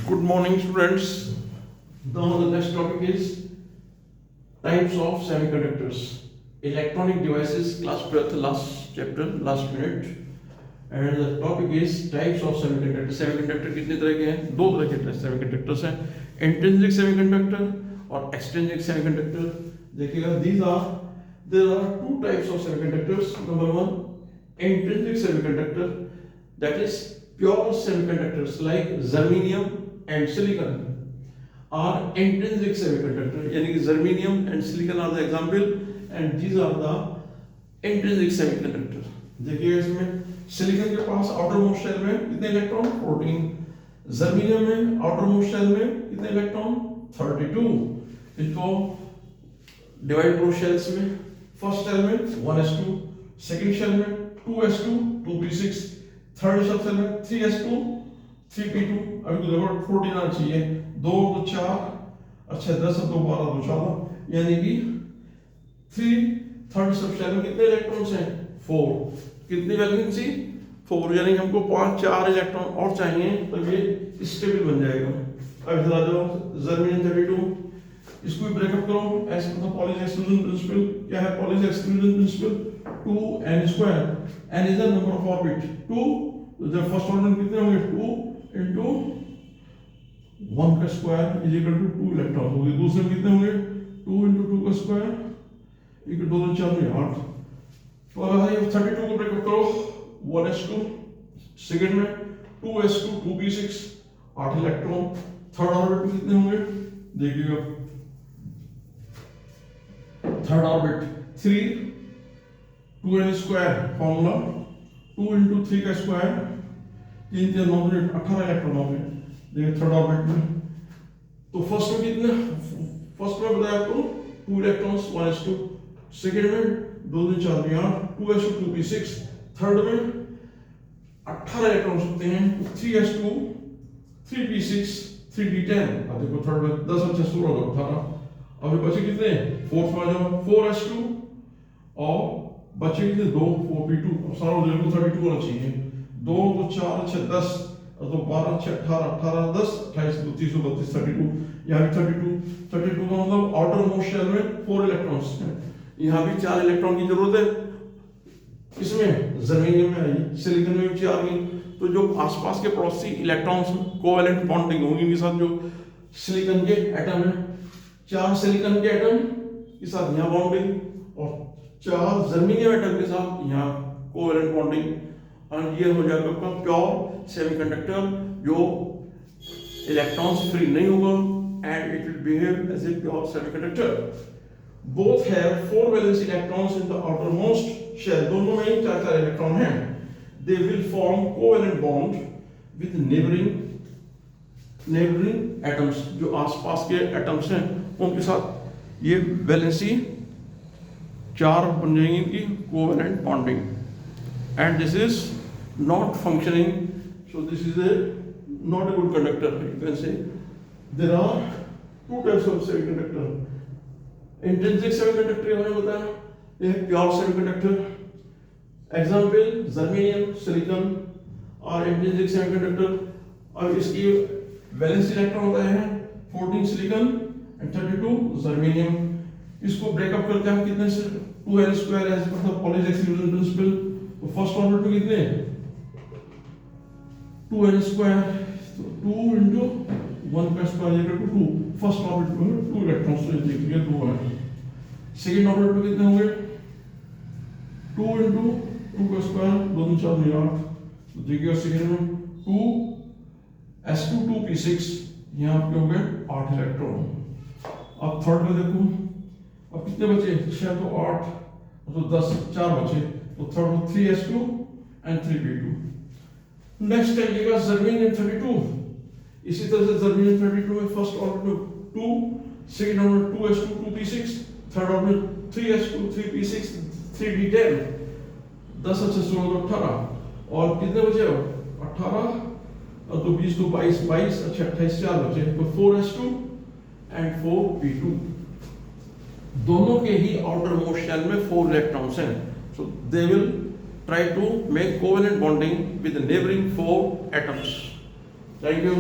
Good morning, students. Now the next topic is types of semiconductors. Electronic devices, class 12th, last chapter, last minute. And the topic is types of semiconductor. Semiconductor कितने तरह के हैं? दो तरह के semiconductors हैं. Intrinsic semiconductor और extrinsic semiconductor. देखिएगा, there are two types of semiconductors. Number one, intrinsic semiconductor, that is pure semiconductors like germanium and silicon are intrinsic semiconductor, यानी कि germanium and silicon are the example and these are the intrinsic semiconductor. देखिए इसमें silicon के पास outermost shell में कितने electron? 14. germanium में outermost shell में कितने इलेक्ट्रॉन? 32. इसको डिवाइड करो shells में. फर्स्ट शेल में 1s2, सेकंड शेल में 2s2 2p6, थर्ड शेल में 3s2 3p2. अभी तो देखो 14 आना चाहिए. 2 तो 4, अच्छा 10 2 12 2 14, यानी कि 3 थर्ड सब शेल में कितने इलेक्ट्रॉन्स हैं? 4. कितनी वैलेंसी? 4, यानी हमको 4 इलेक्ट्रॉन और चाहिए तो ये स्टेबल बन जाएगा. अब इधर आ जाओ, जर्मेनियम 32, इसको भी ब्रेकअप करो as per the Pauli's exclusion principal. क्या है Pauli's exclusion principal? 2n square. n is the number of orbit. 2 तो जब फर्स्ट ऑर्बिट कितने होंगे? 2 into 1 का square is equal to 2 electron होंगे. दूसरे में कितने होंगे? 2 into 2 का स्क्वायर इक्वल टू 2 4 में 8. तो अगर ये 32 को ब्रेकअप करो, 1s2, सेकंड में 2s2 2p6 8 electron. Third orbit में कितने होंगे? देखिएगा, third orbit 3 2n square formula 2 into 3 का स्क्वायर 3 3 9 18 इलेक्ट्रॉन होंगे. देखिए थर्ड ऑर्बिट में. तो फर्स्ट में कितने? फर्स्ट में बताया आपको 2 इलेक्ट्रॉन्स 1s2, सेकंड में 2 2 4 8 2s2 2p6, थर्ड में 18 इलेक्ट्रॉन्स होते हैं. 3s2 3p6 3d10. अब देखो थर्ड में 10 और 6 16 18. अभी बचे कितने? फोर्थ में जाओ, 4s2 और बचे कितने? 2 4p2. सारा देखो 32 होना चाहिए. 2 तो 4 6 10 और तो 12 6 18 18 10 28 32 32 32. यहाँ भी 32 का मतलब आउटर मोस्ट शेल में 4 इलेक्ट्रॉन्स हैं. यहाँ भी 4 इलेक्ट्रॉन की जरूरत है. इसमें जर्मेनियम में आई, सिलिकॉन में भी 4 आई. तो जो आसपास के पड़ोसी इलेक्ट्रॉन्स कोवेलेंट बॉन्डिंग होंगी इनके साथ, जो सिलिकॉन के एटम है, 4 सिलिकॉन के एटम के साथ यहाँ बॉन्डिंग और 4 जर्मेनियम एटम के साथ यहाँ कोवेलेंट बॉन्डिंग. और ये हो जाएगा आपका प्योर सेमीकंडक्टर जो इलेक्ट्रॉन्स फ्री नहीं होगा and it will behave as a pure semiconductor. Both have 4 valence electrons in the outermost shell. दोनों में 4 इलेक्ट्रॉन हैं. They will form covalent bond with neighbouring atoms. जो आसपास के एटम्स हैं उनके साथ ये वैलेंसी 4 बन जाएंगी इनकी covalent bonding. And this is not functioning, so this is a not a good conductor. You can say there are 2 types of semiconductor. Intrinsic semiconductor हमने बताया, ये pure semiconductor. Example germanium silicon और intrinsic semiconductor. और इसकी valence electron होता है 14 silicon and 32 germanium. इसको breakup करते हैं कितने से? 2n square as per the Pauli's exclusion principle. तो फर्स्ट ऑर्बिट में कितने? 2n स्क्वायर, तो 2 into 1 का square equal to 2. First orbit में 2 इलेक्ट्रॉन्स तो देखिए 2 है. सेकंड ऑर्बिट में कितने होंगे? 2 into 2 का स्क्वायर 2 2 4 8. तो देखिए सेकंड में 2s2 2p6, यहाँ पे हो गए 8 इलेक्ट्रॉन. अब थर्ड में देखो, अब कितने बचे? 6 तो 8 तो 10 4 बचे. तो थर्ड में 3s2 and 3p2. नेक्स्ट आइएगा जर्मेनियम 32. इसी तरह से जर्मेनियम 32 में फर्स्ट ऑर्बिट में 2, सेकंड ऑर्बिट में 2s2 2p6, थर्ड ऑर्बिट में 3s2 3p6 3d10. 10 और 6 16 तो 18. और कितने बचे? 18 और तो 20 तो 22 22 अच्छा 28 4 बचे. तो 4s2 and 4p2. दोनों के ही आउटर मोस्ट शेल में 4 इलेक्ट्रॉन्स हैं. So they will try to make covalent bonding with the neighboring 4 atoms. Thank you.